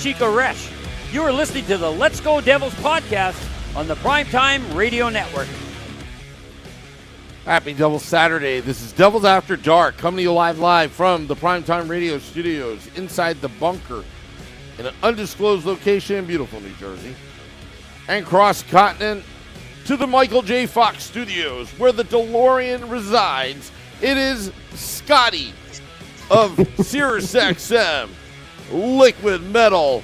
is Chico Resch. You are listening to the Let's Go Devils podcast on the Primetime Radio Network. Happy Devils Saturday. This is Devils After Dark, coming to you live from the Primetime Radio studios inside the bunker in an undisclosed location in beautiful New Jersey. And cross-continent to the Michael J. Fox studios, where the DeLorean resides. It is Scotty of Sirius XM, Liquid Metal,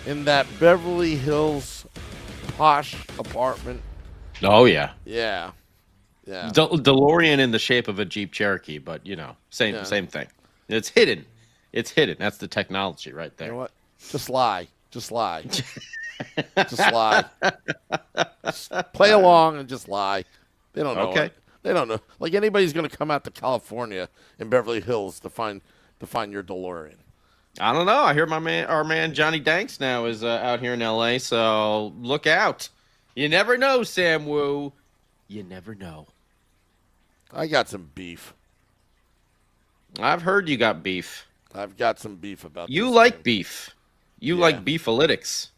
in that Beverly Hills posh apartment. Oh, yeah. Yeah. DeLorean in the shape of a Jeep Cherokee, but, same thing. It's hidden. That's the technology right there. You know what? Just lie. Just lie. Just lie. Just play along and just lie. They don't know. Okay. They don't know. Like anybody's going to come out to California in Beverly Hills to find your DeLorean. I don't know. I hear our man Johnny Danks now is out here in L.A., so look out. You never know, Sam Woo. You never know. I got some beef. I've heard you got beef. I've got some beef about you this like thing. beef. You like beefalytics.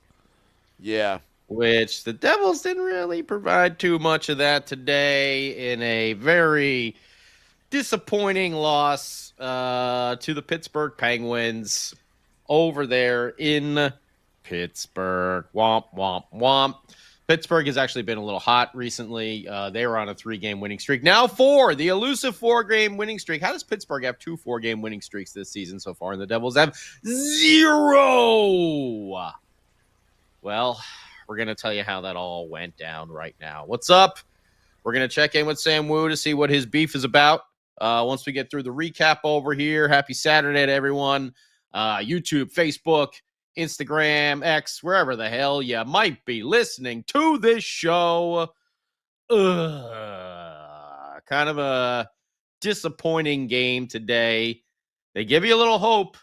Yeah. Which the Devils didn't really provide too much of that today in a very disappointing loss to the Pittsburgh Penguins over there in Pittsburgh. Womp, womp, womp. Pittsburgh has actually been a little hot recently. They were on a 3-game winning streak. Now 4, the elusive 4-game winning streak. How does Pittsburgh have 2 4-game winning streaks this season so far? And the Devils have 0. Well, we're going to tell you how that all went down right now. What's up? We're going to check in with Sam Woo to see what his beef is about. Once we get through the recap over here, happy Saturday to everyone. YouTube, Facebook, Instagram, X, wherever the hell you might be listening to this show. Kind of a disappointing game today. They give you a little hope,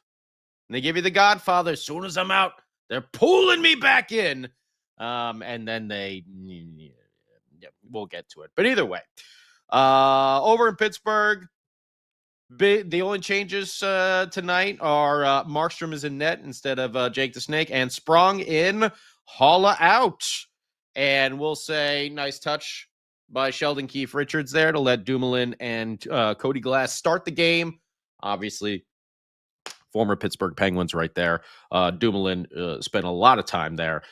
and they give you the Godfather. As soon as I'm out, they're pulling me back in. And then we'll get to it. But either way, over in Pittsburgh, the only changes tonight are Markstrom is in net instead of Jake the Snake, and Sprung in, Holla out. And we'll say nice touch by Sheldon Keefe Richards there to let Dumoulin and Cody Glass start the game. Obviously, former Pittsburgh Penguins right there. Dumoulin spent a lot of time there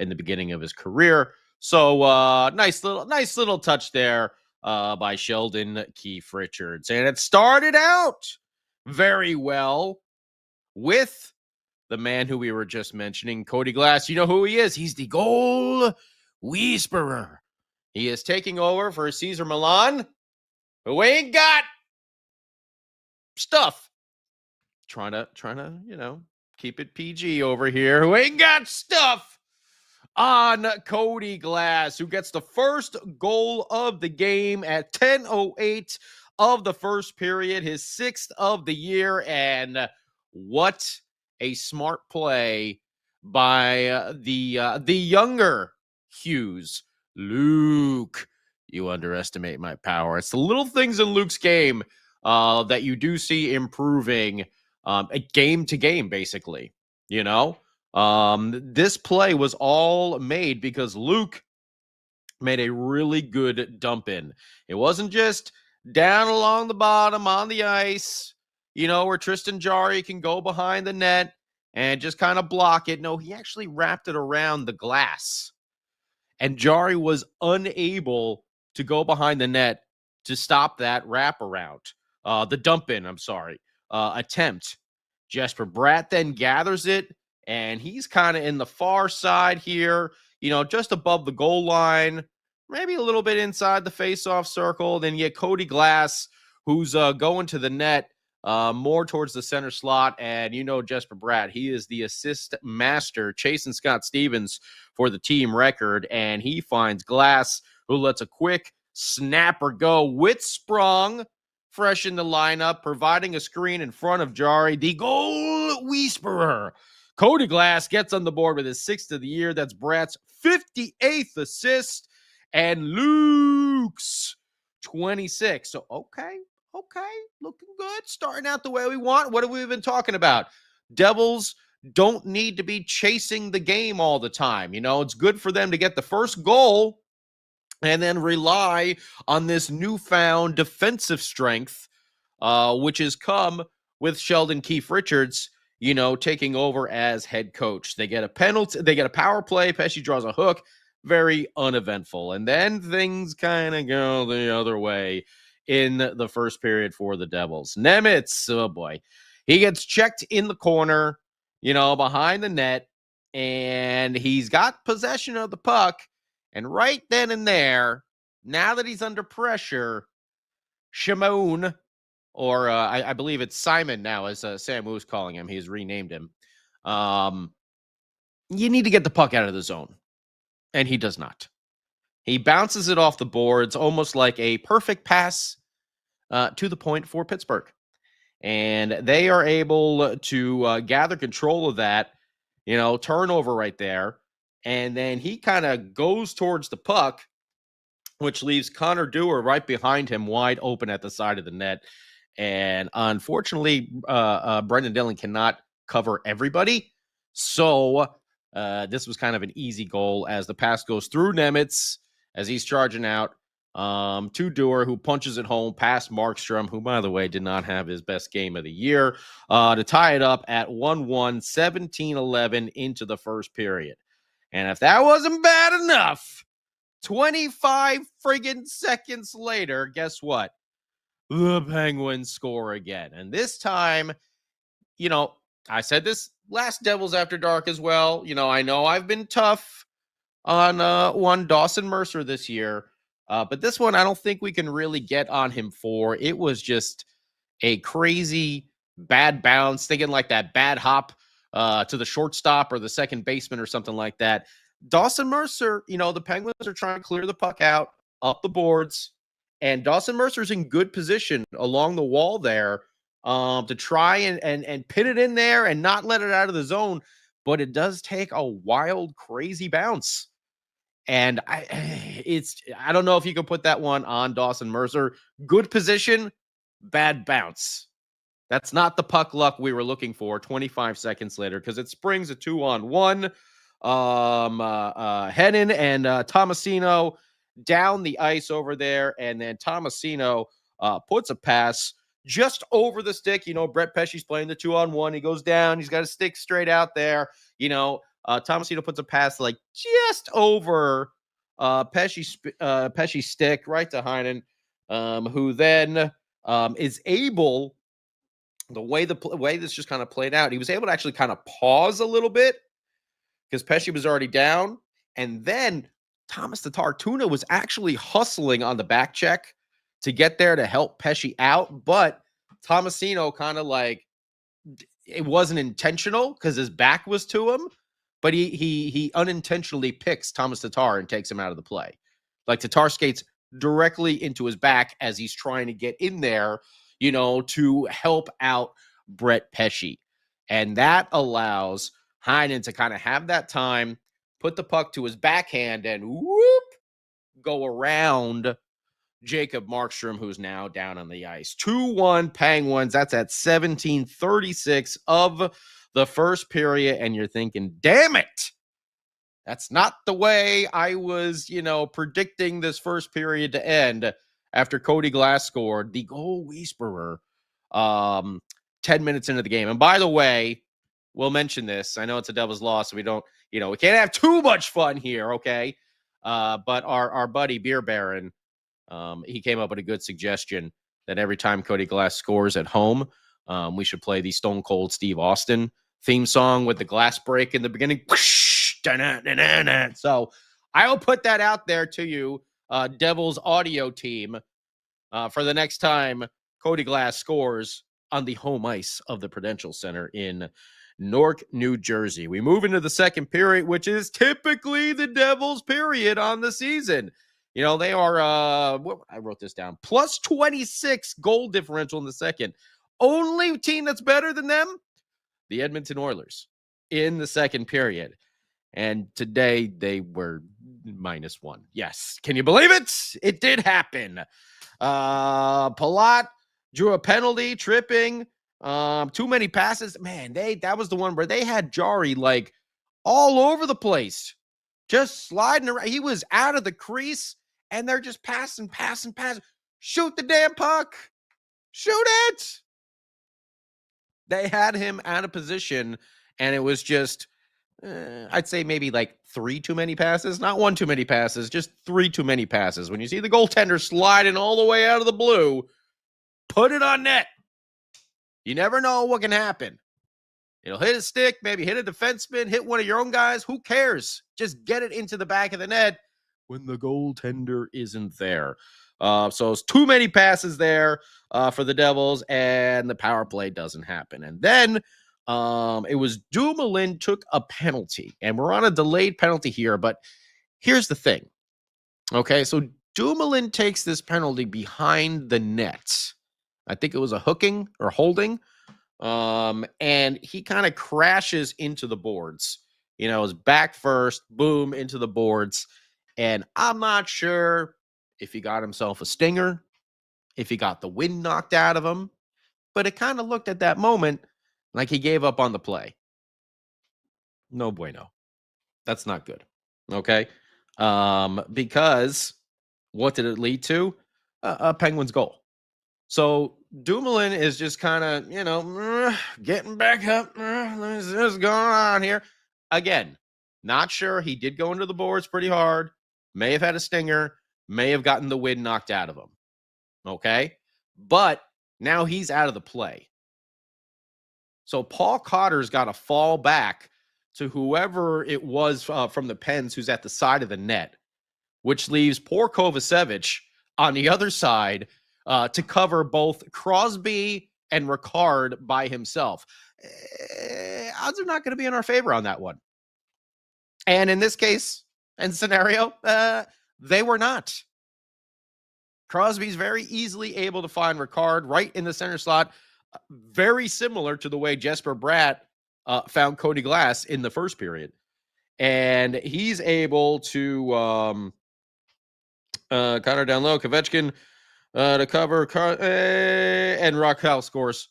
in the beginning of his career. So nice little touch there by Sheldon Keefe Richards. And it started out very well with the man who we were just mentioning, Cody Glass. You know who he is. He's the goal whisperer. He is taking over for Cesar Millan, who ain't got stuff. Trying to, keep it PG over here. Who ain't got stuff on Cody Glass, who gets the first goal of the game at 10:08 of the first period, his 6th of the year. And what a smart play by the younger Hughes. Luke, you underestimate my power. It's the little things in Luke's game that you do see improving game to game, basically. This play was all made because Luke made a really good dump in. It wasn't just down along the bottom on the ice, where Tristan Jarry can go behind the net and just kind of block it. No, he actually wrapped it around the glass. And Jarry was unable to go behind the net to stop that wraparound. The dump in, attempt. Jesper Bratt then gathers it, and he's kind of in the far side here, just above the goal line, maybe a little bit inside the faceoff circle. Then you get Cody Glass, who's going to the net more towards the center slot. And Jesper Bratt, he is the assist master, chasing Scott Stevens for the team record. And he finds Glass, who lets a quick snapper go with Sprung, fresh in the lineup, providing a screen in front of Jarry. The goal whisperer, Cody Glass, gets on the board with his 6th of the year. That's Bratt's 58th assist and Luke's 26. So, okay, looking good. Starting out the way we want. What have we been talking about? Devils don't need to be chasing the game all the time. It's good for them to get the first goal and then rely on this newfound defensive strength, which has come with Sheldon Keefe Richards, taking over as head coach. They get a penalty, they get a power play. Pesci draws a hook, very uneventful. And then things kind of go the other way in the first period for the Devils. Nemitz, oh boy, he gets checked in the corner, behind the net, and he's got possession of the puck. And right then and there, now that he's under pressure, Shimon, or I believe it's Simon now, as Sam Woo's calling him. He's renamed him. You need to get the puck out of the zone. And he does not. He bounces it off the boards, almost like a perfect pass to the point for Pittsburgh. And they are able to gather control of that, turnover right there. And then he kind of goes towards the puck, which leaves Connor Dewar right behind him, wide open at the side of the net. And unfortunately, Brendan Dillon cannot cover everybody. So this was kind of an easy goal as the pass goes through Nemitz as he's charging out to Dewar, who punches it home past Markstrom, who, by the way, did not have his best game of the year, to tie it up at 1-1, 17-11 into the first period. And if that wasn't bad enough, 25 friggin' seconds later, guess what? The Penguins score again. And this time, I said this last Devils After Dark as well. I know I've been tough on one Dawson Mercer this year. But this one, I don't think we can really get on him for. It was just a crazy bad bounce, thinking like that bad hop to the shortstop or the second baseman or something like that. Dawson Mercer, the Penguins are trying to clear the puck out up the boards, and Dawson Mercer's in good position along the wall there to try and pin it in there and not let it out of the zone. But it does take a wild, crazy bounce. And I don't know if you can put that one on Dawson Mercer. Good position, bad bounce. That's not the puck luck we were looking for 25 seconds later, because it springs a 2-on-1. Hennon and Tomasino down the ice over there, and then Tomasino puts a pass just over the stick. Brett Pesci's playing the 2-on-1. He goes down. He's got a stick straight out there. Tomasino puts a pass like just over Pesci's stick right to Heinen, who then is able, the way this just kind of played out, he was able to actually kind of pause a little bit because Pesci was already down. And then Thomas Tatar Tuna was actually hustling on the back check to get there to help Pesci out. But Tomasino kind of like, it wasn't intentional because his back was to him, but he unintentionally picks Thomas Tatar and takes him out of the play. Like Tatar skates directly into his back as he's trying to get in there, to help out Brett Pesci. And that allows Heinen to kind of have that time, put the puck to his backhand, and whoop, go around Jacob Markstrom, who's now down on the ice. 2-1 Penguins. That's at 17:36 of the first period. And you're thinking, damn it, that's not the way I was, predicting this first period to end after Cody Glass scored the goal whisperer 10 minutes into the game. And by the way, we'll mention this. I know it's a Devils loss, so we don't, we can't have too much fun here, okay? But our buddy Beer Baron, he came up with a good suggestion that every time Cody Glass scores at home, we should play the Stone Cold Steve Austin theme song with the glass break in the beginning. So I'll put that out there to you, Devils audio team, for the next time Cody Glass scores on the home ice of the Prudential Center in Newark, New Jersey. We move into the second period, which is typically the Devils period on the season. They are, I wrote this down, plus 26 goal differential in the second. Only team that's better than them, the Edmonton Oilers, in the second period. And today they were -1. Yes. Can you believe it? It did happen. Palat drew a penalty, tripping. Too many passes. Man, that was the one where they had Jari like all over the place, just sliding around. He was out of the crease, and they're just passing. Shoot the damn puck. Shoot it. They had him out of position, and it was just, I'd say maybe like 3 too many passes. Not 1 too many passes, just 3 too many passes. When you see the goaltender sliding all the way out of the blue, put it on net. You never know what can happen. It'll hit a stick, maybe hit a defenseman, hit one of your own guys. Who cares? Just get it into the back of the net when the goaltender isn't there. So it's too many passes there for the Devils, and the power play doesn't happen. And then it was Dumoulin took a penalty, and we're on a delayed penalty here. But here's the thing. Okay, so Dumoulin takes this penalty behind the net. I think it was a hooking or holding. And he kind of crashes into the boards. His back first, boom, into the boards. And I'm not sure if he got himself a stinger, if he got the wind knocked out of him, but it kind of looked at that moment like he gave up on the play. No bueno. That's not good. Okay. Because what did it lead to? A Penguins goal. So Dumoulin is just kind of, getting back up. What's going on here? Again, not sure. He did go into the boards pretty hard. May have had a stinger. May have gotten the wind knocked out of him. Okay? But now he's out of the play. So Paul Cotter's got to fall back to whoever it was from the Pens who's at the side of the net, which leaves poor Kovacevic on the other side to cover both Crosby and Ricard by himself. Odds are not going to be in our favor on that one. And in this case and scenario, they were not. Crosby's very easily able to find Ricard right in the center slot, very similar to the way Jesper Bratt found Cody Glass in the first period. And he's able to Connor down low, Ovechkin to cover, and Raquel scores.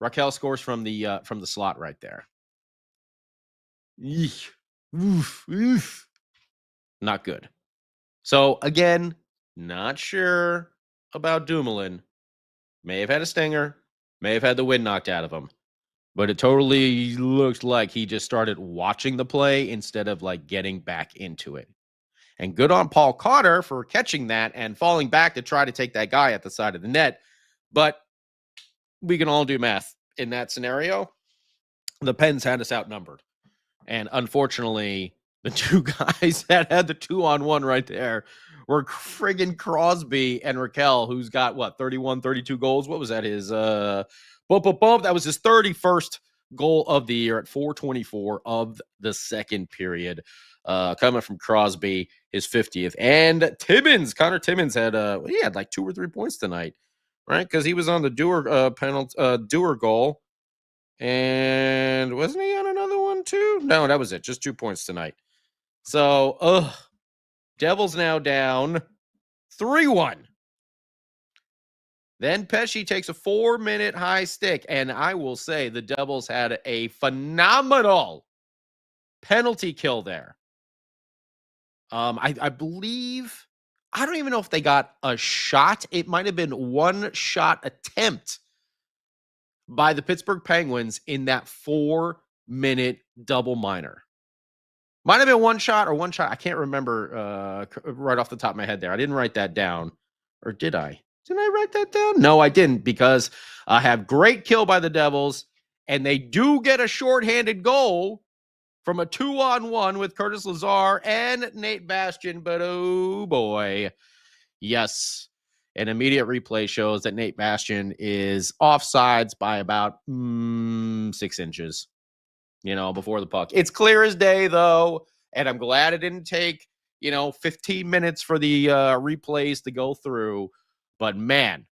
Raquel scores from the slot right there. Eek. Oof, oof. Not good. So again, not sure about Dumoulin. May have had a stinger, may have had the wind knocked out of him, but it totally looks like he just started watching the play instead of like getting back into it. And good on Paul Cotter for catching that and falling back to try to take that guy at the side of the net. But we can all do math in that scenario. The Pens had us outnumbered. And unfortunately, the two guys that had the 2-on-1 right there were friggin' Crosby and Raquel, who's got, 31, 32 goals? What was that? That was his 31st goal of the year at 4:24 of the second period. Coming from Crosby, his 50th. And Timmins, Connor Timmins he had like 2 or 3 points tonight, right? Because he was on the Dewar goal. And wasn't he on another one too? No, that was it. Just 2 points tonight. So, Devils now down 3-1. Then Pesce takes a 4-minute high stick. And I will say the Devils had a phenomenal penalty kill there. I believe, I don't even know if they got a shot. It might have been one shot attempt by the Pittsburgh Penguins in that 4-minute double minor. Might have been one shot. I can't remember right off the top of my head there. I didn't write that down. Or did I? Did I write that down? No, I didn't, because I have great kill by the Devils, and they do get a shorthanded goal from a 2-on-1 with Curtis Lazar and Nate Bastian. But oh boy, yes. An immediate replay shows that Nate Bastian is offsides by about 6 inches, before the puck. It's clear as day, though, and I'm glad it didn't take, 15 minutes for the replays to go through. But, man,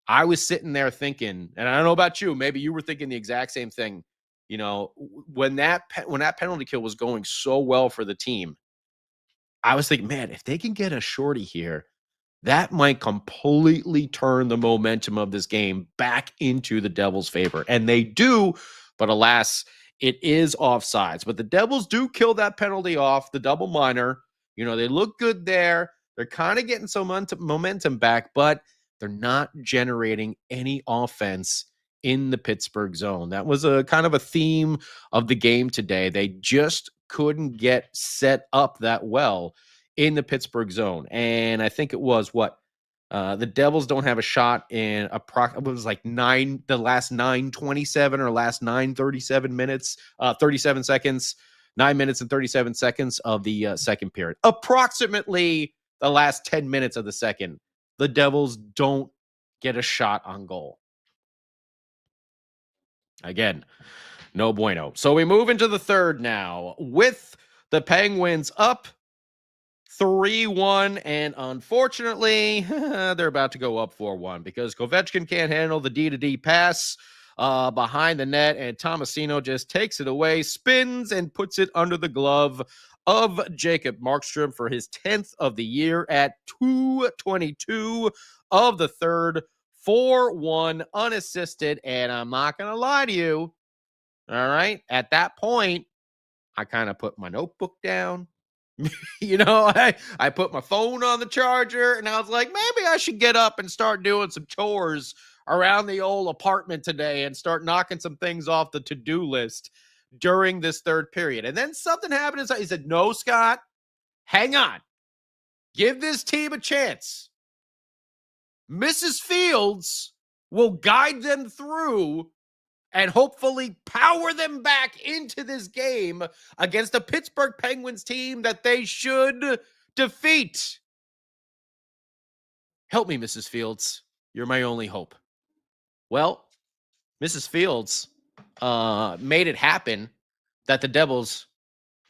I was sitting there thinking, and I don't know about you, maybe you were thinking the exact same thing, when that penalty kill was going so well for the team, I was thinking, man, if they can get a shorty here, that might completely turn the momentum of this game back into the Devils' favor. And they do, but alas, it is offsides. But the Devils do kill that penalty off, the double minor. They look good there. They're kind of getting some momentum back, but they're not generating any offense in the Pittsburgh zone. That was a kind of a theme of the game today. They just couldn't get set up that well in the Pittsburgh zone. And I think it was the Devils don't have a shot in it was like the last 9:27 or last 9:37 minutes, 37 seconds, 9 minutes and 37 seconds of the second period. Approximately the last 10 minutes of the second, the Devils don't get a shot on goal. Again, no bueno. So we move into the third now with the Penguins up 3-1, and unfortunately, they're about to go up 4-1 because Ovechkin can't handle the D-to-D pass behind the net, and Tomasino just takes it away, spins, and puts it under the glove of Jacob Markstrom for his 10th of the year at 2:22 of the third, 4-1, unassisted, and I'm not going to lie to you, all right, at that point, I kind of put my notebook down. I put my phone on the charger and I was like, maybe I should get up and start doing some chores around the old apartment today and start knocking some things off the to-do list during this third period. And then something happened. He said, no, Scott, hang on. Give this team a chance. Mrs. Fields will guide them through and hopefully power them back into this game against a Pittsburgh Penguins team that they should defeat. Help me, Mrs. Fields. You're my only hope. Well, Mrs. Fields made it happen that the Devils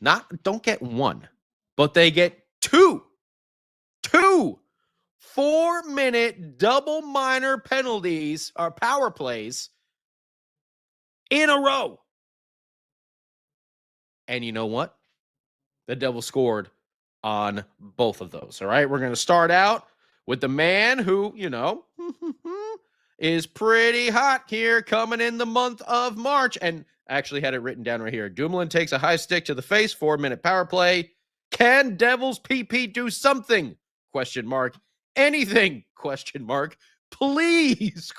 don't get one, but they get two 4-minute double minor penalties or power plays in a row. And you know what? The Devils scored on both of those. All right. We're going to start out with the man who, is pretty hot here coming in the month of March. And I actually had it written down right here. Dumoulin takes a high stick to the face, 4-minute power play. Can Devils PP do something? ? Anything? ? Please ?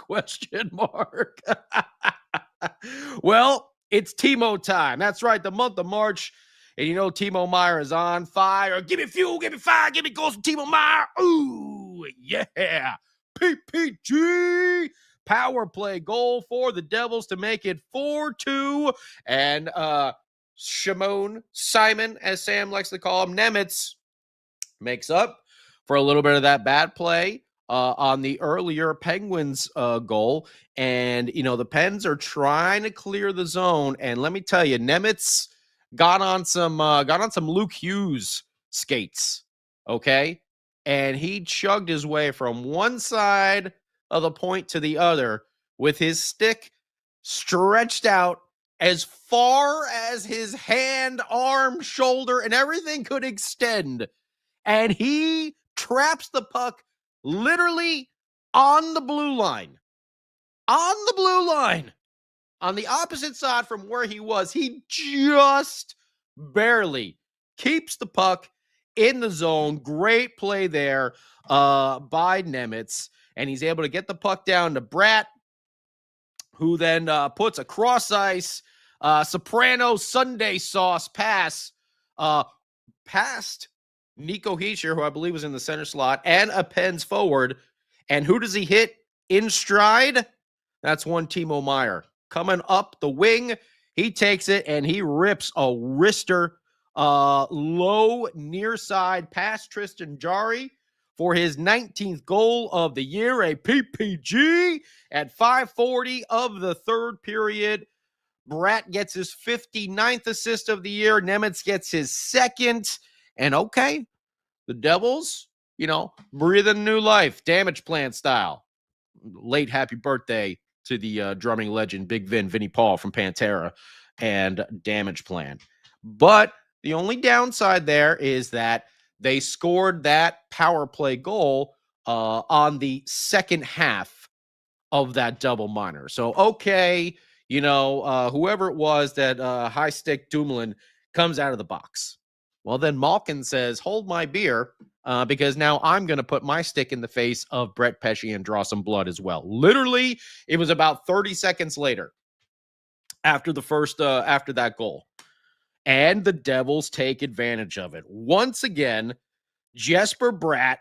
Well, it's Timo time. That's right, the month of March. And Timo Meier is on fire. Give me fuel, give me fire, give me goals from Timo Meier. Ooh, yeah. PPG. Power play goal for the Devils to make it 4-2. And Simon, as Sam likes to call him, Nemitz, makes up for a little bit of that bad play on the earlier Penguins goal. And, the Pens are trying to clear the zone. And let me tell you, Nemitz got on some Luke Hughes skates, okay? And he chugged his way from one side of the point to the other with his stick stretched out as far as his hand, arm, shoulder, and everything could extend. And he traps the puck literally on the blue line. On the blue line. On the opposite side from where he was. He just barely keeps the puck in the zone. Great play there by Nemitz. And he's able to get the puck down to Bratt, who then puts a cross ice soprano Sunday sauce pass past Nico Hischier, who I believe was in the center slot, and a Pens forward. And who does he hit in stride? That's one Timo Meier. Coming up the wing, he takes it and he rips a wrister low near side past Tristan Jarry for his 19th goal of the year, a PPG at 5:40 of the third period. Bratt gets his 59th assist of the year. Nemitz gets his second. And okay, the Devils, breathing new life, damage plan style. Late happy birthday to the drumming legend, Big Vinny Paul from Pantera and Damage Plan. But the only downside there is that they scored that power play goal on the second half of that double minor. So, okay, whoever it was that high stick Dumoulin comes out of the box. Well, then Malkin says, hold my beer, because now I'm going to put my stick in the face of Brett Pesce and draw some blood as well. Literally, it was about 30 seconds later after after that goal. And the Devils take advantage of it. Once again, Jesper Bratt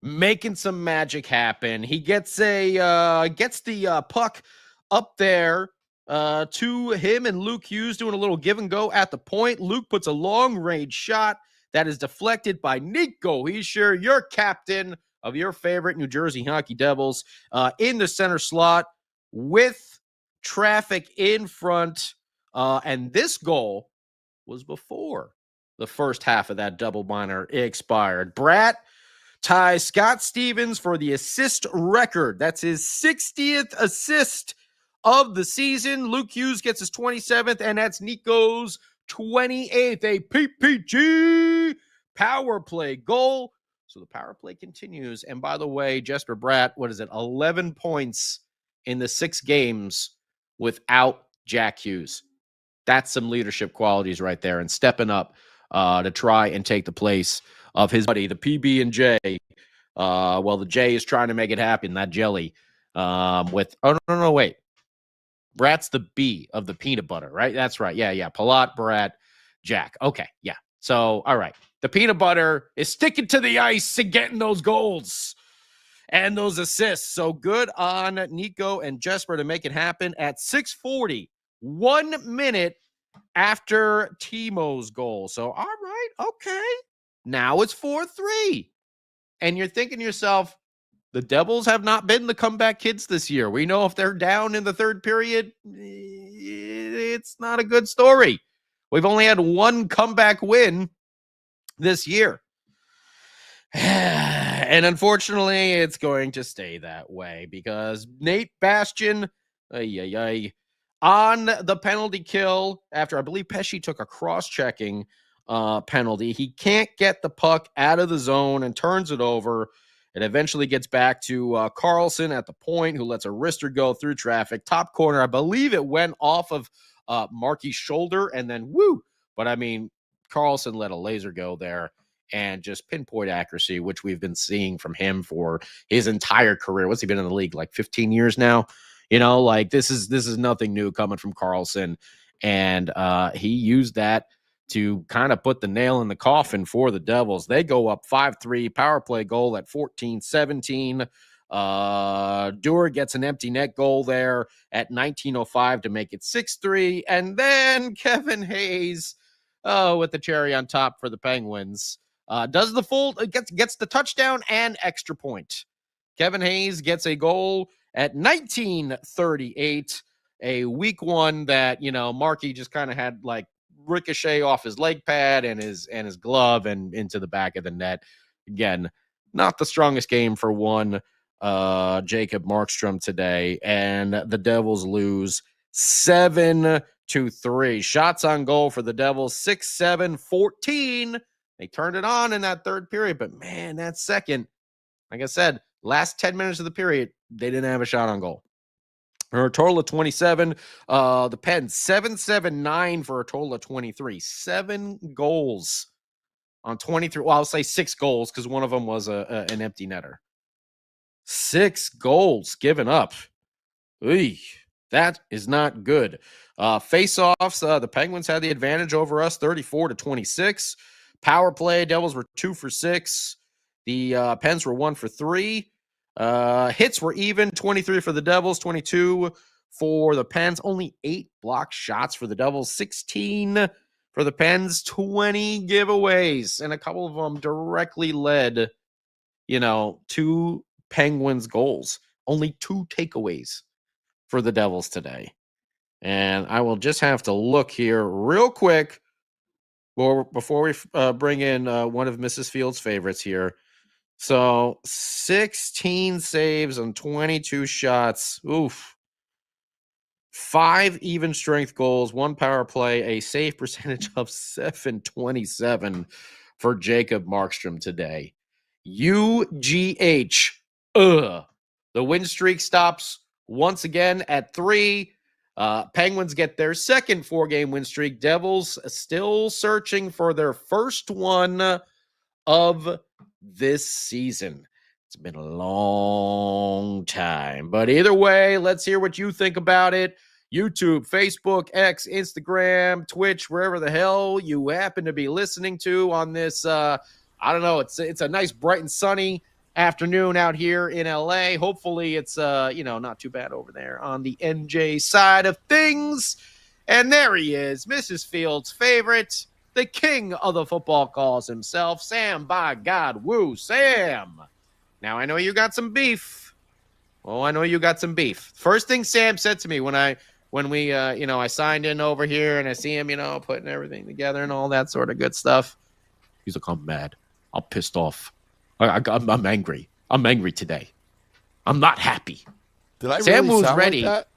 making some magic happen. He gets the puck up there to him and Luke Hughes doing a little give and go at the point. Luke puts a long range shot that is deflected by Nico Hischier, your captain of your favorite New Jersey Hockey Devils, in the center slot with traffic in front. And this goal was before the first half of that double minor expired. Bratt ties Scott Stevens for the assist record. That's his 60th assist of the season. Luke Hughes gets his 27th, and that's Nico's 28th. A PPG power play goal. So the power play continues. And by the way, Jesper Bratt, 11 points in the 6 games without Jack Hughes. That's some leadership qualities right there, and stepping up to try and take the place of his buddy, the PB&J. The J is trying to make it happen, that jelly. Wait. Brat's the B of the peanut butter, right? That's right. Yeah. Palat, Brat, Jack. Okay, yeah. So, all right. The peanut butter is sticking to the ice and getting those goals and those assists. So good on Nico and Jesper to make it happen at 6:40. 1 minute after Timo's goal. So, all right, okay. Now it's 4-3. And you're thinking to yourself, the Devils have not been the comeback kids this year. We know if they're down in the third period, it's not a good story. We've only had one comeback win this year. And unfortunately, it's going to stay that way because Nate Bastian, on the penalty kill, after I believe Pesce took a cross-checking penalty, he can't get the puck out of the zone and turns it over. It eventually gets back to Carlson at the point, who lets a wrister go through traffic. Top corner, I believe it went off of Marky's shoulder and then woo. But I mean, Carlson let a laser go there and just pinpoint accuracy, which we've been seeing from him for his entire career. What's he been in the league? Like 15 years now? This is nothing new coming from Carlson. And he used that to kind of put the nail in the coffin for the Devils. They go up 5-3, power play goal at 14-17. Dewar gets an empty net goal there at 19:05 to make it 6-3. And then Kevin Hayes, with the cherry on top for the Penguins, does the full, gets the touchdown and extra point. Kevin Hayes gets a goal at 19:38, a weak one that, Marky just kind of had like ricochet off his leg pad and his glove and into the back of the net. Again, not the strongest game for one Jacob Markstrom today, and the Devils lose 7-3. Shots on goal for the Devils, 6-7-14. They turned it on in that third period, but man, that second, like I said, last 10 minutes of the period, they didn't have a shot on goal. For a total of 27. The Pens, 7-7-9 for a total of 23. 7 goals on 23. Well, I'll say 6 goals because one of them was an empty netter. 6 goals given up. Eey, that is not good. Face-offs, the Penguins had the advantage over us, 34-26. Power play, Devils were 2 for 6. The Pens were 1 for 3. Hits were even, 23 for the Devils, 22 for the Pens. Only 8 block shots for the Devils, 16 for the Pens, 20 giveaways, and a couple of them directly led, to Penguins goals. Only 2 takeaways for the Devils today. And I will just have to look here real quick before we bring in one of Mrs. Field's favorites here. So 16 saves on 22 shots. Oof. 5 even strength goals, 1 power play, a save percentage of 727 for Jacob Markstrom today. UGH. The win streak stops once again at 3. Penguins get their second 4-game win streak. Devils still searching for their first one of this season. It's been a long time. But either way, let's hear what you think about it. YouTube, Facebook, X, Instagram, Twitch, wherever the hell you happen to be listening to on this, I don't know, it's a nice, bright and sunny afternoon out here in LA. Hopefully it's, not too bad over there on the NJ side of things. And there he is, Mrs. Fields' favorite, the king of the football calls himself, Sam, by God, Woo, Sam. Now, I know you got some beef. Oh, I know you got some beef. First thing Sam said to me when I signed in over here and I see him, putting everything together and all that sort of good stuff. He's like, I'm mad. I'm pissed off. I'm angry. I'm angry today. I'm not happy. Did I Sam really was sound ready. like that?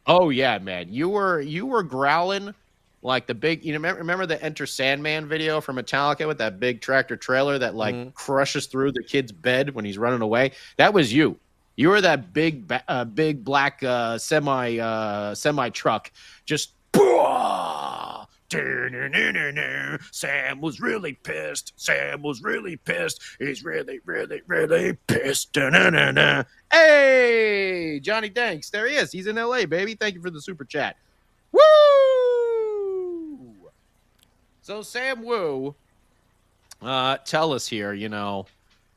Oh, yeah, man. You were growling like the big, remember the Enter Sandman video from Metallica with that big tractor trailer that crushes through the kid's bed when he's running away? That was you. You were that big black semi truck. Just Sam was really pissed. Sam was really pissed. He's really, really, really pissed. Hey, Johnny Danks. There he is. He's in LA, baby. Thank you for the super chat. Woo! So, Sam Woo, tell us here,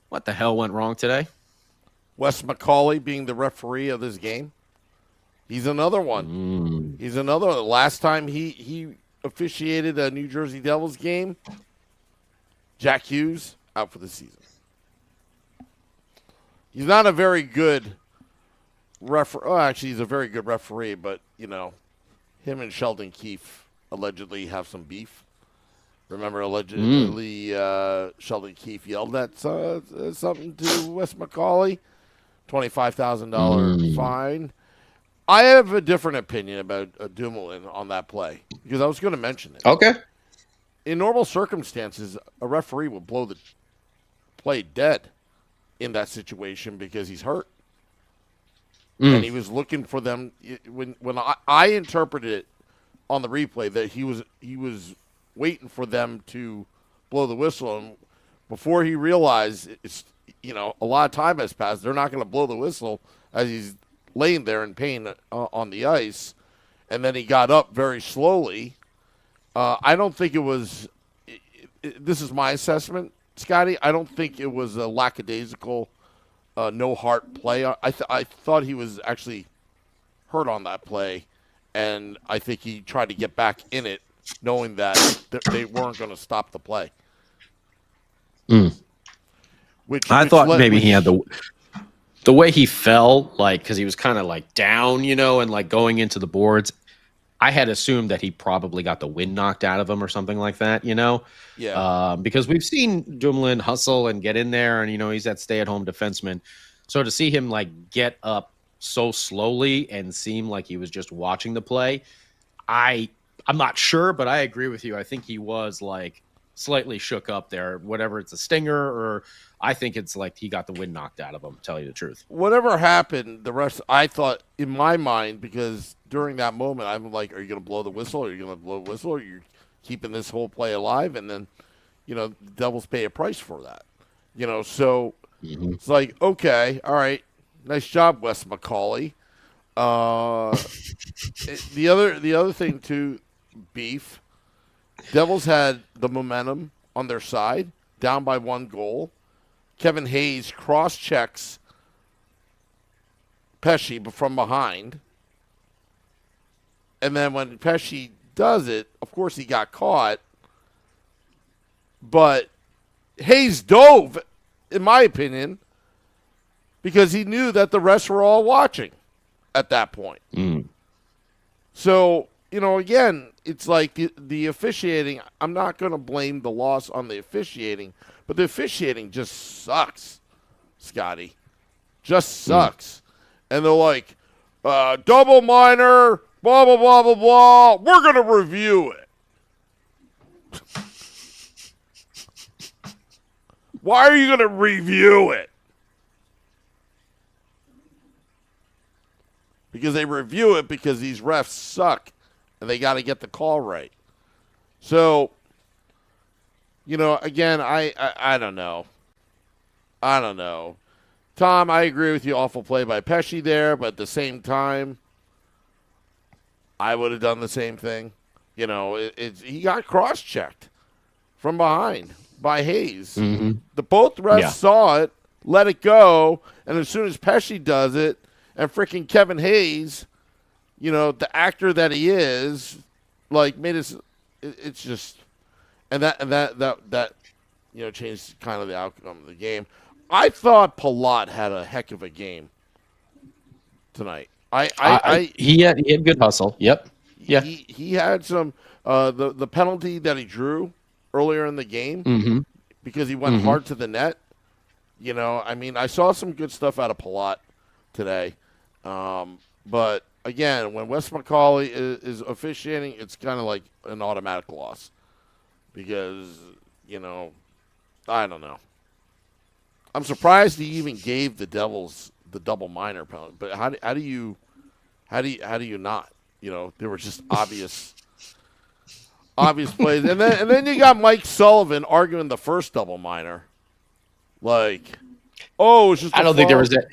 what the hell went wrong today? Wes McCauley being the referee of this game. He's another one. He's another one. Last time he officiated a New Jersey Devils game, Jack Hughes out for the season. He's not a very good referee. Oh, actually, he's a very good referee, but, him and Sheldon Keefe allegedly have some beef. Remember, allegedly, Sheldon Keefe yelled at something to Wes McCauley. $25,000 fine. I have a different opinion about Dumoulin on that play because I was going to mention it. Okay. In normal circumstances, a referee would blow the play dead in that situation because he's hurt. And he was looking for them. When I interpreted it on the replay that he was waiting for them to blow the whistle, and before he realized it's a lot of time has passed, they're not going to blow the whistle as he's laying there in pain on the ice, and then he got up very slowly. I don't think it was. This is my assessment, Scotty. I don't think it was a lackadaisical, no heart play. I thought he was actually hurt on that play, and I think he tried to get back in it, knowing that they weren't going to stop the play. Which thought maybe he had the way he fell, because he was kind of down, and going into the boards. I had assumed that he probably got the wind knocked out of him or something like that, Yeah. Because we've seen Dumoulin hustle and get in there, and he's that stay-at-home defenseman. So to see him get up so slowly and seem like he was just watching the play, I'm not sure, but I agree with you. I think he was slightly shook up there, whatever it's a stinger, or I think it's he got the wind knocked out of him, to tell you the truth. Whatever happened, the rest, I thought in my mind, because during that moment, I'm like, are you going to blow the whistle? Are you going to blow the whistle? Or are you keeping this whole play alive? And then, the Devils pay a price for that. So it's okay, all right, nice job, Wes McCauley. The other thing too, beef. Devils had the momentum on their side, down by 1 goal. Kevin Hayes cross-checks Pesce from behind. And then when Pesce does it, of course he got caught. But Hayes dove, in my opinion, because he knew that the rest were all watching at that point. So, again, it's the officiating. I'm not going to blame the loss on the officiating, but the officiating just sucks, Scotty. Just sucks. And they're double minor, blah, blah, blah, blah, blah. We're going to review it. Why are you going to review it? Because they review it because these refs suck and they got to get the call right. So, again, I don't know. I don't know. Tom, I agree with you. Awful play by Pesci there, but at the same time, I would have done the same thing. He got cross-checked from behind by Hayes. Mm-hmm. Both refs saw it, let it go, and as soon as Pesci does it, and freaking Kevin Hayes, the actor that he is, made us. It's just, and that changed kind of the outcome of the game. I thought Palat had a heck of a game tonight. He had good hustle. Yep. Yeah. He had some the penalty that he drew earlier in the game because he went hard to the net. I saw some good stuff out of Palat today. But again, when Wes McCauley is officiating, it's kind of like an automatic loss because, I don't know. I'm surprised he even gave the Devils the double minor penalty. But how do you not? There were just obvious plays, and then you got Mike Sullivan arguing the first double minor, it's just. I don't think there was that.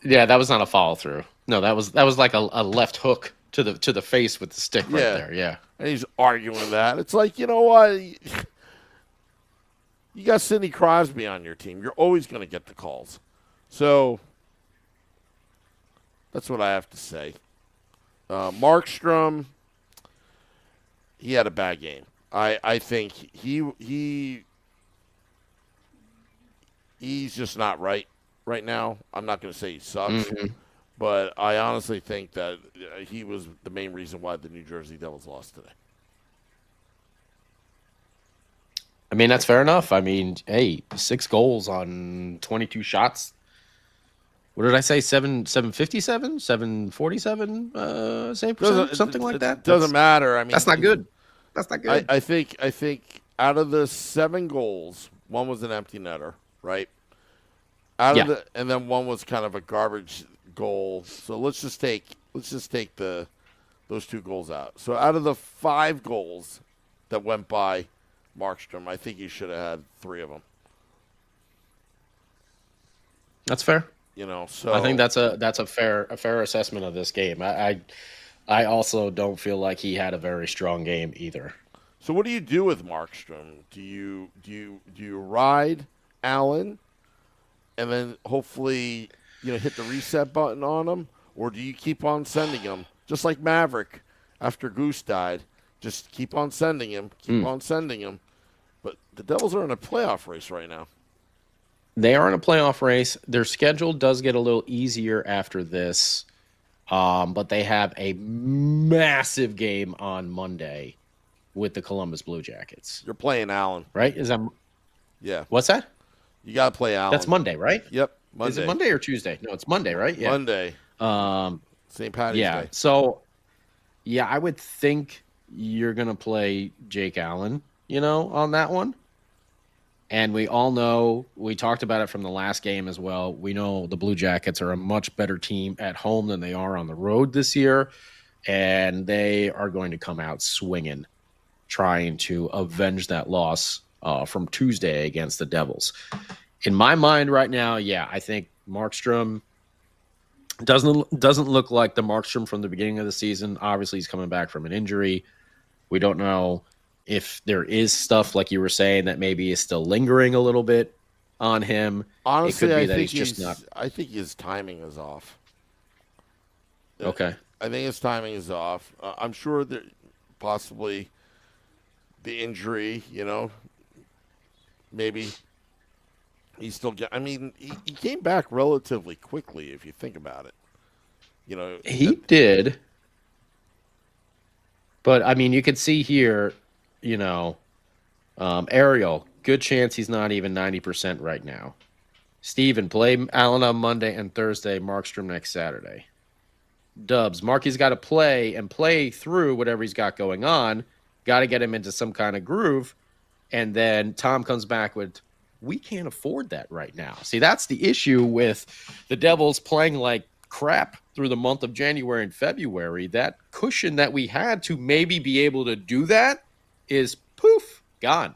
Yeah, that was not a follow through. No, that was like a left hook to the face with the stick right there. Yeah, and he's arguing that. It's like, you know what? You got Sidney Crosby on your team. You're always going to get the calls. So that's what I have to say. Markstrom, he had a bad game. I think he's just not right now. I'm not going to say he sucks, but I honestly think that he was the main reason why the New Jersey Devils lost today. I mean, that's fair enough. I mean, hey, 6 goals on 22 shots. What did I say? 757, 747 save percentage, something like that. Doesn't matter. I mean, that's not good. That's not good. I think out of the 7 goals, 1 was an empty netter, right? And then 1 was kind of a garbage goal. So let's just take those 2 goals out. So out of the 5 goals that went by Markstrom, I think he should have had 3 of them. That's fair. So I think that's a fair assessment of this game. I also don't feel like he had a very strong game either. So what do you do with Markstrom? Do you ride Allen and then hopefully hit the reset button on him, or do you keep on sending him just like Maverick after Goose died? Just keep on sending him, on sending him. But the Devils are in a playoff race right now. They are in a playoff race. Their schedule does get a little easier after this, but they have a massive game on Monday with the Columbus Blue Jackets. You're playing Allen. Right? Is that? Yeah. What's that? You got to play Allen. That's Monday, right? Yep. Monday. Is it Monday or Tuesday? No, it's Monday, right? Yeah. Monday. St. Patty's Day. So, I would think you're going to play Jake Allen, on that one. And we all know, we talked about it from the last game as well. We know the Blue Jackets are a much better team at home than they are on the road this year. And they are going to come out swinging, trying to avenge that loss from Tuesday against the Devils. In my mind right now, I think Markstrom doesn't look like the Markstrom from the beginning of the season. Obviously, he's coming back from an injury. We don't know if there is stuff, like you were saying, that maybe is still lingering a little bit on him. Honestly, it could be I that think he's just not. I think his timing is off. Okay. I think his timing is off. I'm sure that possibly the injury, maybe he's still – he came back relatively quickly if you think about it. He did. But, you could see here, Ariel, good chance he's not even 90% right now. Steven, play Allen on Monday and Thursday, Markstrom next Saturday. Dubs, Marky's got to play through whatever he's got going on. Got to get him into some kind of groove. And then Tom comes back with We can't afford that right now. See, that's the issue with the Devils playing like crap through the month of January and February. That cushion that we had to maybe be able to do that is poof, gone.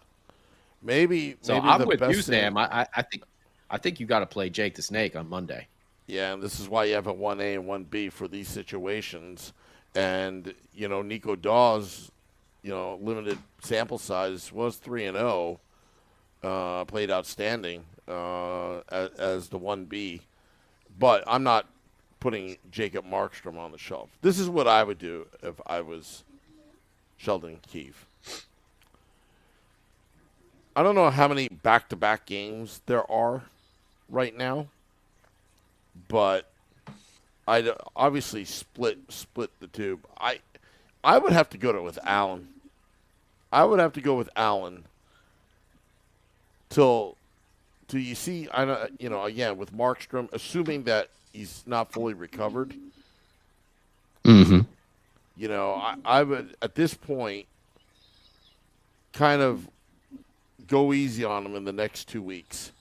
Maybe I'm the with best you, thing, Sam. I think you got to play Jake the Snake on Monday. Yeah, and this is why you have a 1A and 1B for these situations. And, Nico Dawes, limited sample size, was 3-0, played outstanding as the 1B. But I'm not putting Jacob Markstrom on the shelf. This is what I would do if I was Sheldon Keefe. I don't know how many back-to-back games there are right now, but I'd obviously split the two. I would have to go with Allen. I would have to go with Allen till you see. Again with Markstrom, assuming that he's not fully recovered. Mm-hmm. I would at this point kind of go easy on him in the next 2 weeks,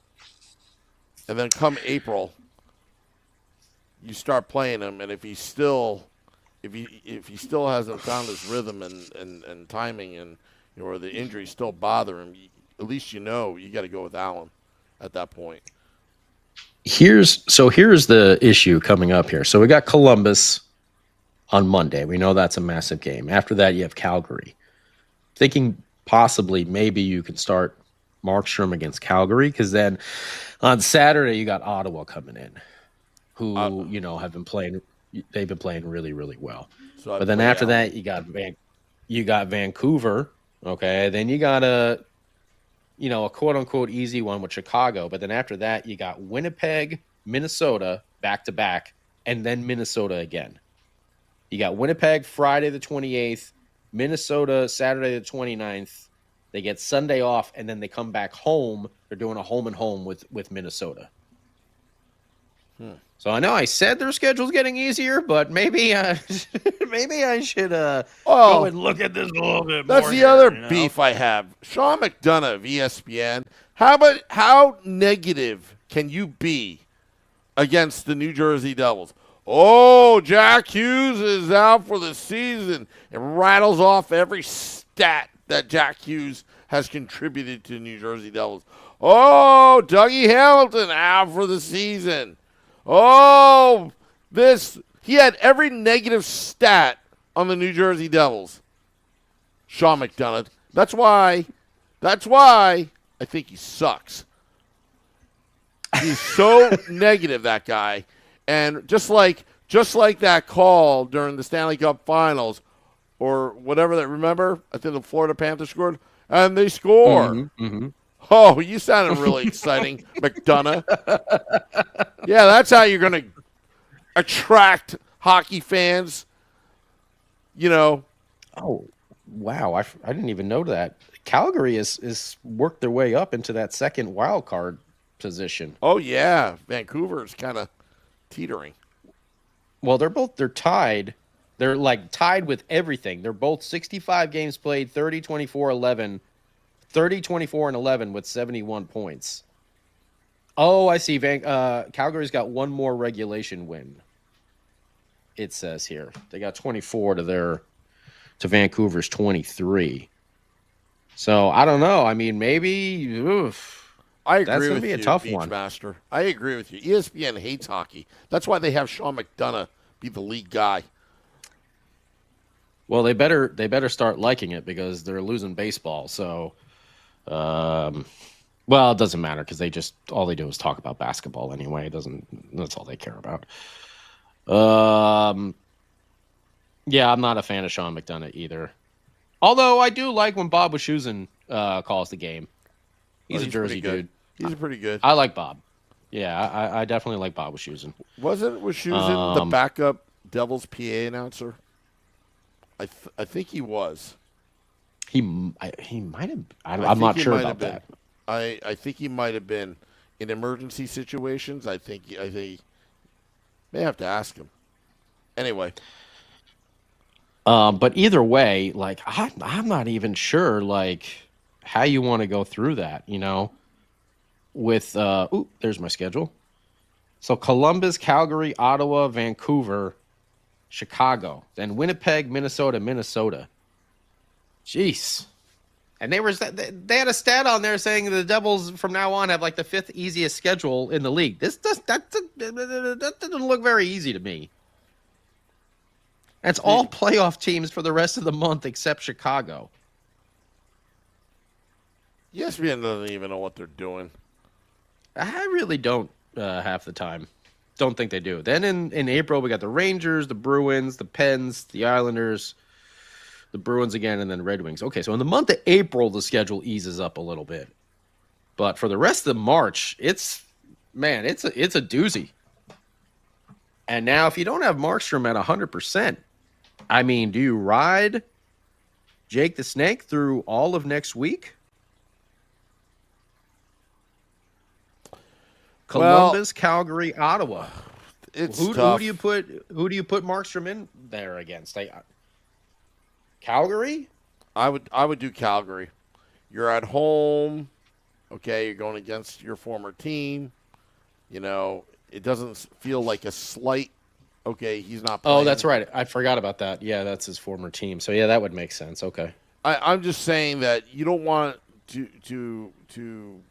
and then come April, you start playing him, and if he still hasn't found his rhythm and timing, and or the injuries still bother him, at least you got to go with Allen at that point. Here's the issue coming up here. So we got Columbus on Monday. We know that's a massive game. After that, you have Calgary. Thinking possibly maybe you can start Markstrom against Calgary, because then on Saturday you got Ottawa coming in, who have been playing. They've been playing really, really well. So but then after that, you got Vancouver. Okay, then you got a quote unquote easy one with Chicago. But then after that, you got Winnipeg, Minnesota back to back, and then Minnesota again. You got Winnipeg Friday the 28th, Minnesota Saturday the 29th. They get Sunday off, and then they come back home. They're doing a home and home with Minnesota. So I know I said their schedule's getting easier, but maybe I should go and look at this a little bit more. That's the other beef I have. Sean McDonough of ESPN. How negative can you be against the New Jersey Devils? Oh, Jack Hughes is out for the season, and rattles off every stat that Jack Hughes has contributed to the New Jersey Devils. Oh, Dougie Hamilton out for the season. Oh, he had every negative stat on the New Jersey Devils. Sean McDonough. That's why I think he sucks. He's so negative, that guy. And just like that call during the Stanley Cup Finals or whatever that, remember? I think the Florida Panthers scored, and they score. Mm-hmm, mm-hmm. Oh, you sounded really exciting, McDonough. Yeah, that's how you're going to attract hockey fans, Oh, wow. I didn't even know that. Calgary is worked their way up into that second wild card position. Oh, yeah. Vancouver's kind of teetering. Well, they're tied. They're like tied with everything. They're both 65 games played, 30, 24, 11. 30, 24, and 11 with 71 points. Oh, I see. Calgary's got one more regulation win. It says here they got 24 to Vancouver's 23. So I don't know. I mean, maybe. I agree that's with be you, a tough one. Beachmaster. I agree with you. ESPN hates hockey. That's why they have Sean McDonough be the lead guy. Well, they better start liking it, because they're losing baseball. So. Well, it doesn't matter, because all they do is talk about basketball anyway. That's all they care about. Yeah, I'm not a fan of Sean McDonough either. Although I do like when Bob Wischusen calls the game. He's a Jersey dude. He's pretty good. I like Bob. Yeah, I definitely like Bob Wischusen. Wasn't Wischusen the backup Devils PA announcer? I think he was. He might have. I'm not sure about that. I think he might have been in emergency situations. I think may have to ask him. Anyway, but either way, like I'm not even sure like how you want to go through that. with there's my schedule. So Columbus, Calgary, Ottawa, Vancouver, Chicago, then Winnipeg, Minnesota. Jeez. And they had a stat on there saying the Devils from now on have like the 5th easiest schedule in the league. That doesn't look very easy to me. That's all playoff teams for the rest of the month except Chicago. ESPN doesn't even know what they're doing. I really don't half the time. Don't think they do. Then in April, we got the Rangers, the Bruins, the Pens, the Islanders, the Bruins again, and then Red Wings. Okay, so in the month of April, the schedule eases up a little bit. But for the rest of March, it's a doozy. And now if you don't have Markstrom at 100%, I mean, do you ride Jake the Snake through all of next week? Columbus, Calgary, Ottawa. It's who tough. do you put Markstrom in there against? Calgary? I would do Calgary. You're at home. Okay, you're going against your former team. You know, it doesn't feel like a slight. Okay, he's not playing. Oh, that's right. I forgot about that. Yeah, that's his former team. So yeah, that would make sense. Okay. I'm just saying that you don't want to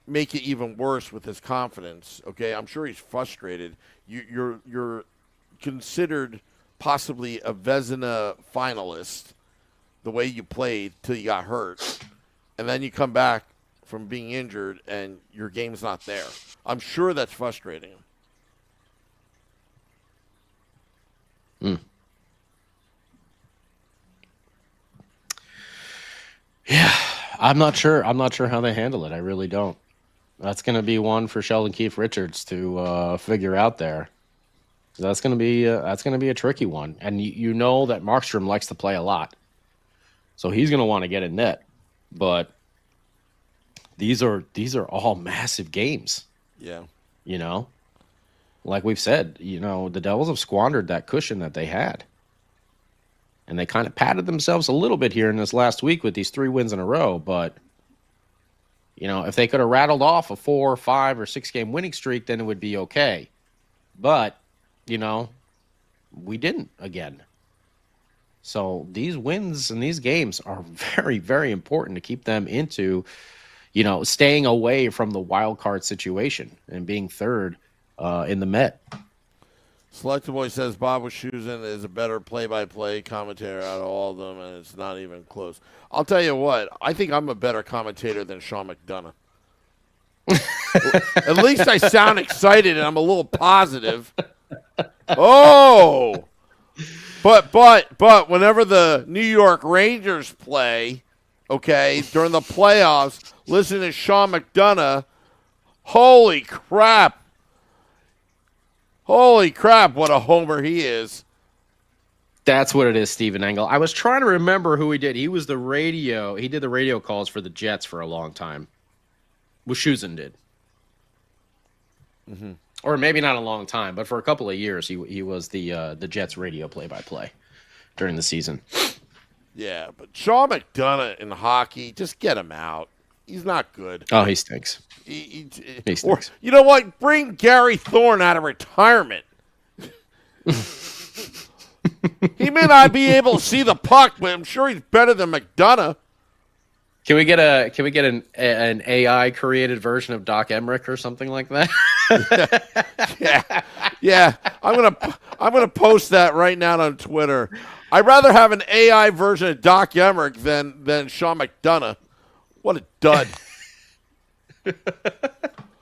make it even worse with his confidence. Okay, I'm sure he's frustrated. You're considered possibly a Vezina finalist the way you played till you got hurt, and then you come back from being injured and your game's not there. I'm sure that's frustrating him. Yeah, I'm not sure. I'm not sure how they handle it. I really don't. That's going to be one for Sheldon Keefe Richards to figure out there. That's going to be a tricky one, and you know that Markstrom likes to play a lot, so he's going to want to get in net. But these are all massive games. Yeah, you know, like we've said, you know, the Devils have squandered that cushion that they had, and they kind of patted themselves a little bit here in this last week with these 3 wins in a row, but. You know, if they could have rattled off a 4, 5, or 6 game winning streak, then it would be okay. But, you know, we didn't again. So these wins and these games are very, very important to keep them into, you know, staying away from the wild card situation and being third in the Met. Selected Boy says Bob Wischusen is a better play-by-play commentator out of all of them, and it's not even close. I'll tell you what, I think I'm a better commentator than Sean McDonough. At least I sound excited and I'm a little positive. Oh! But whenever the New York Rangers play, okay, during the playoffs, listen to Sean McDonough, holy crap. Holy crap, what a homer he is. That's what it is, Stephen Engel. I was trying to remember who he did. He was the radio. He did the radio calls for the Jets for a long time. Wischusen did. Mm-hmm. Or maybe not a long time, but for a couple of years, he was the Jets radio play-by-play during the season. Yeah, but Sean McDonough in hockey, just get him out. He's not good. Oh, he stinks. He stinks. Or, you know what? Bring Gary Thorne out of retirement. He may not be able to see the puck, but I'm sure he's better than McDonough. Can we get an AI created version of Doc Emmerich or something like that? Yeah. I'm gonna post that right now on Twitter. I'd rather have an AI version of Doc Emmerich than Sean McDonough. What a dud.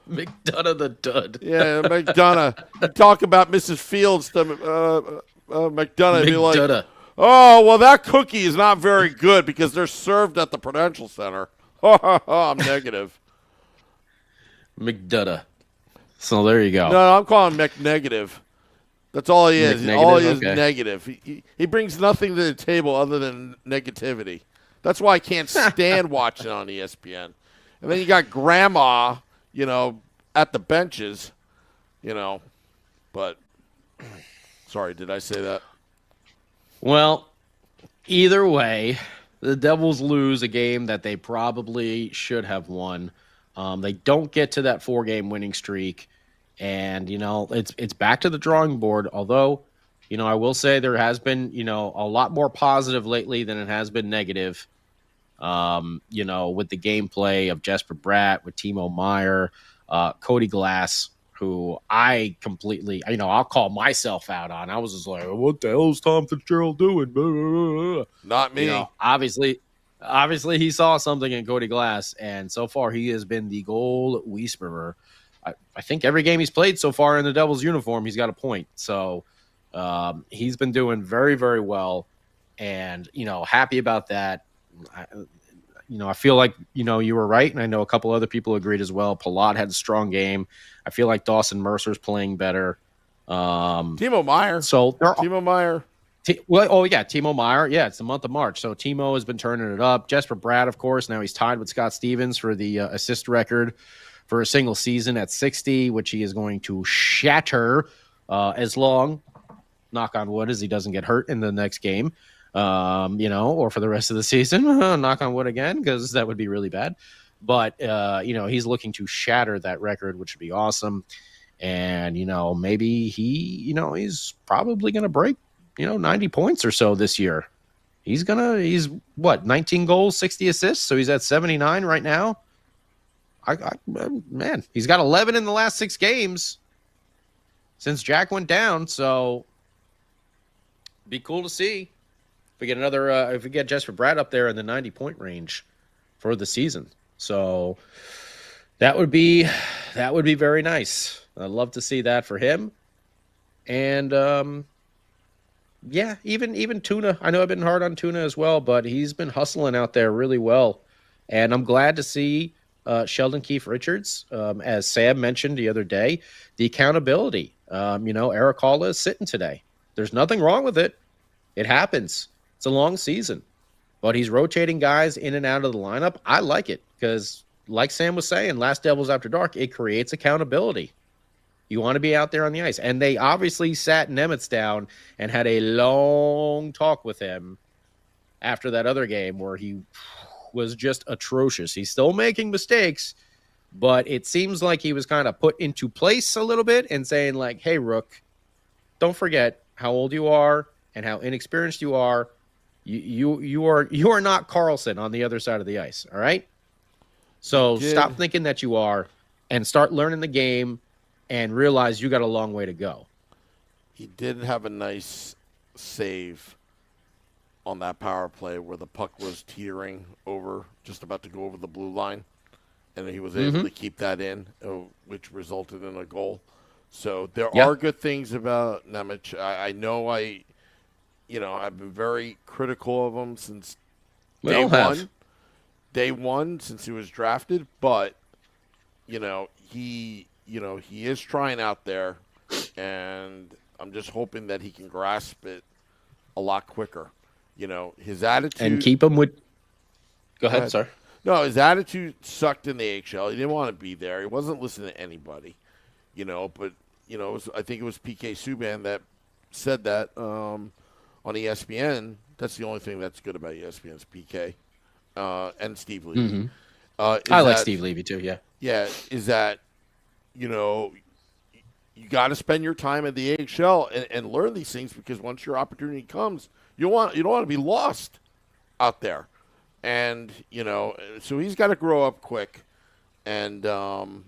McDonough the dud. Yeah, McDonough. You talk about Mrs. Fields to McDonough. Be like, oh, well, that cookie is not very good because they're served at the Prudential Center. I'm negative. McDonough. So there you go. No, I'm calling McNegative. That's all he is. All he is okay. Negative. He brings nothing to the table other than negativity. That's why I can't stand watching on ESPN. And then you got Grandma, you know, at the benches, you know. But, sorry, did I say that? Well, either way, the Devils lose a game that they probably should have won. They don't get to that 4-game winning streak, and it's back to the drawing board. Although, I will say there has been a lot more positive lately than it has been negative. With the gameplay of Jesper Bratt, with Timo Meyer, Cody Glass, who I completely, I'll call myself out on. I was just like, what the hell is Tom Fitzgerald doing? Blah, blah, blah. Not me. Obviously he saw something in Cody Glass, and so far he has been the goal whisperer. I think every game he's played so far in the Devils uniform, he's got a point. So he's been doing very, very well, and, happy about that. I feel like, you were right, and I know a couple other people agreed as well. Palat had a strong game. I feel like Dawson Mercer's playing better. Timo Meyer. Timo Meyer. Timo Meyer. Yeah, it's the month of March. So Timo has been turning it up. Jesper Bratt, of course, now he's tied with Scott Stevens for the assist record for a single season at 60, which he is going to shatter as long, knock on wood, as he doesn't get hurt in the next game. Or for the rest of the season, knock on wood again, because that would be really bad. But, he's looking to shatter that record, which would be awesome. And, maybe he's probably going to break, 90 points or so this year. He's 19 goals, 60 assists. So he's at 79 right now. Man, he's got 11 in the last 6 games since Jack went down. So be cool to see. If we get if we get Jesper Bratt up there in the 90-point range for the season. So that would be very nice. I'd love to see that for him. And even Tuna. I know I've been hard on Tuna as well, but he's been hustling out there really well. And I'm glad to see Sheldon Keefe Richards, as Sam mentioned the other day, the accountability. Eric Halla is sitting today. There's nothing wrong with it. It happens. It's a long season, but he's rotating guys in and out of the lineup. I like it because, like Sam was saying, last Devils After Dark, it creates accountability. You want to be out there on the ice. And they obviously sat Nemitz down and had a long talk with him after that other game where he was just atrocious. He's still making mistakes, but it seems like he was kind of put into place a little bit and saying like, hey, Rook, don't forget how old you are and how inexperienced you are. You are not Carlson on the other side of the ice, all right? So stop thinking that you are and start learning the game and realize you got a long way to go. He did have a nice save on that power play where the puck was teetering over, just about to go over the blue line, and he was able to keep that in, which resulted in a goal. So there are good things about Nemec. I know I've been very critical of him since day one since he was drafted, but he is trying out there, and I'm just hoping that he can grasp it a lot quicker. His attitude, and keep him with. Go ahead, sir. No, his attitude sucked in the AHL. He didn't want to be there. He wasn't listening to anybody. But I think it was PK Subban that said that on ESPN. That's the only thing that's good about ESPN's PK and Steve Levy. I like Steve Levy too. Yeah. Yeah, is that you got to spend your time at the AHL and learn these things, because once your opportunity comes, you don't want to be lost out there, and so he's got to grow up quick, and and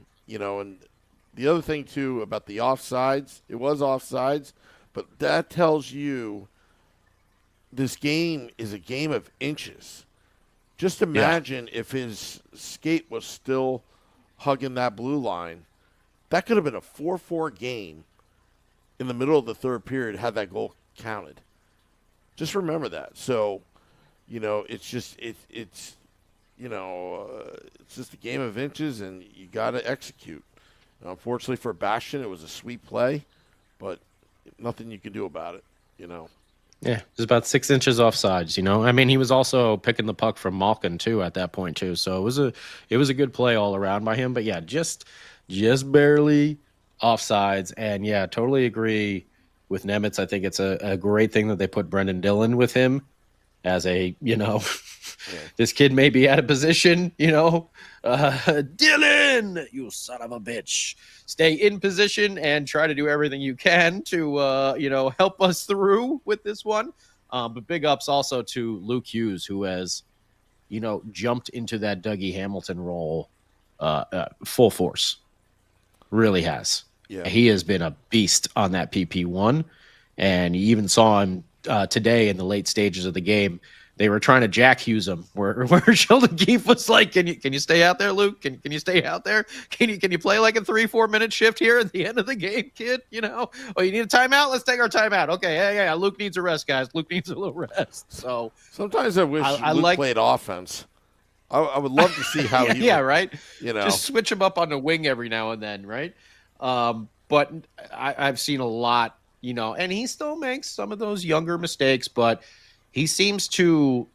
the other thing too about the offsides, it was offsides, but that tells you this game is a game of inches. Just imagine if his skate was still hugging that blue line. That could have been a 4-4 game in the middle of the third period had that goal counted. Just remember that. So, it's just it's just a game of inches, and you got to execute. And unfortunately for Bastian, it was a sweet play, but nothing you can do about it. Yeah, it was about 6 inches offsides. I mean, he was also picking the puck from Malkin too at that point too. So it was a good play all around by him. But yeah, just barely offsides. And yeah, totally agree with Nemitz. I think it's a great thing that they put Brendan Dillon with him as a This kid may be out of position, Dylan, you son of a bitch. Stay in position and try to do everything you can to, help us through with this one. But big ups also to Luke Hughes, who has, jumped into that Dougie Hamilton role full force. Really has. Yeah. He has been a beast on that PP1. And you even saw him today in the late stages of the game. They were trying to Jack Hughes him, where Sheldon Keefe was like, "Can you stay out there, Luke? Can you stay out there? Can you play like a 3-4 minute shift here at the end of the game, kid? Oh, you need a timeout? Let's take our timeout. Okay, yeah. Luke needs a rest, guys. Luke needs a little rest." So sometimes I wish Luke played offense. I would love to see how he would, right. Just switch him up on the wing every now and then, right? But I've seen a lot, and he still makes some of those younger mistakes, but he seems to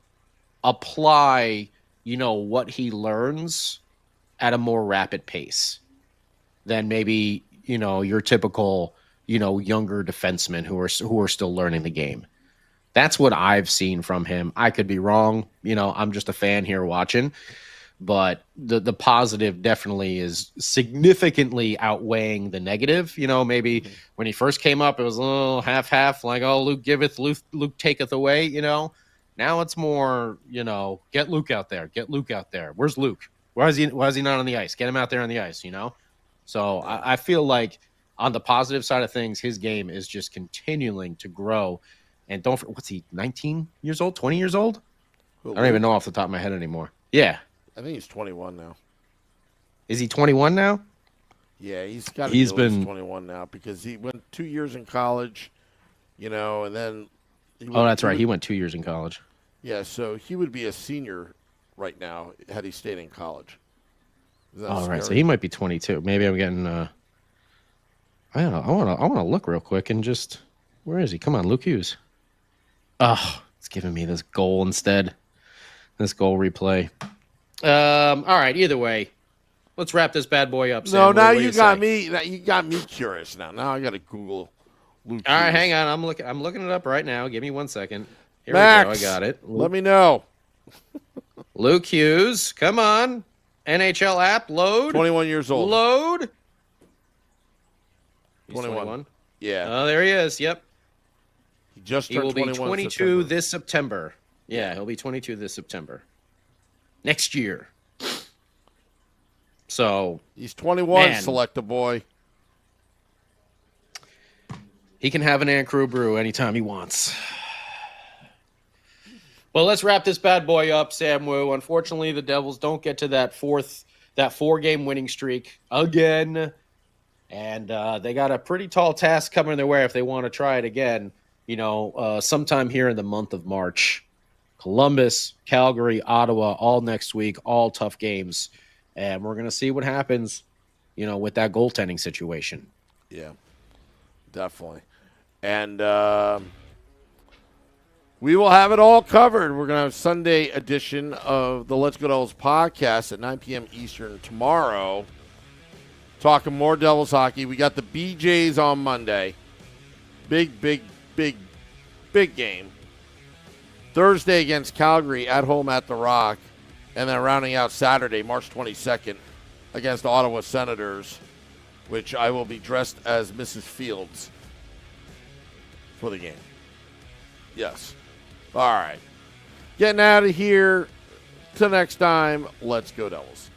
apply, what he learns at a more rapid pace than maybe, your typical, younger defensemen who are still learning the game. That's what I've seen from him. I could be wrong. I'm just a fan here watching, but the positive definitely is significantly outweighing the negative. Maybe when he first came up, it was a little half, like, oh, Luke giveth, Luke taketh away, Now it's more, get Luke out there. Get Luke out there. Where's Luke? Why is he not on the ice? Get him out there on the ice, So I feel like on the positive side of things, his game is just continuing to grow. And what's he, 19 years old, 20 years old? I don't even know off the top of my head anymore. Yeah. I think he's 21 now. Is he 21 now? Yeah, he's 21 now because he went 2 years in college, and then. That's right. He went 2 years in college. Yeah, so he would be a senior right now had he stayed in college. Right. So he might be 22. Maybe I'm getting. I don't know. I want to look real quick and just. Where is he? Come on, Luke Hughes. Oh, it's giving me this goal instead. This goal replay. All right. Either way, let's wrap this bad boy up. Sam. No, now you got me. You got me curious. Now I got to Google Luke All right, Hughes. hang on. I'm looking it up right now. Give me 1 second. Here Max, we go. I got it. Let me know. Luke Hughes. Come on. NHL app. Load. 21 years old. Load. 21. Yeah. Oh, there he is. Yep. He just turned 21. He will be 22 this September. Yeah, he'll be 22 this September. Next year. So. He's 21, Select a boy. He can have an Ann Crew brew anytime he wants. Well, let's wrap this bad boy up, Sam Woo. Unfortunately, the Devils don't get to that 4-game winning streak again. And they got a pretty tall task coming their way if they want to try it again. Sometime here in the month of March. Columbus, Calgary, Ottawa, all next week, all tough games. And we're going to see what happens, with that goaltending situation. Yeah, definitely. And we will have it all covered. We're going to have Sunday edition of the Let's Go Devils podcast at 9 p.m. Eastern tomorrow. Talking more Devils hockey. We got the BJs on Monday. Big game. Thursday against Calgary at home at the Rock. And then rounding out Saturday, March 22nd, against Ottawa Senators, which I will be dressed as Mrs. Fields for the game. Yes. All right. Getting out of here. Till next time, let's go Devils.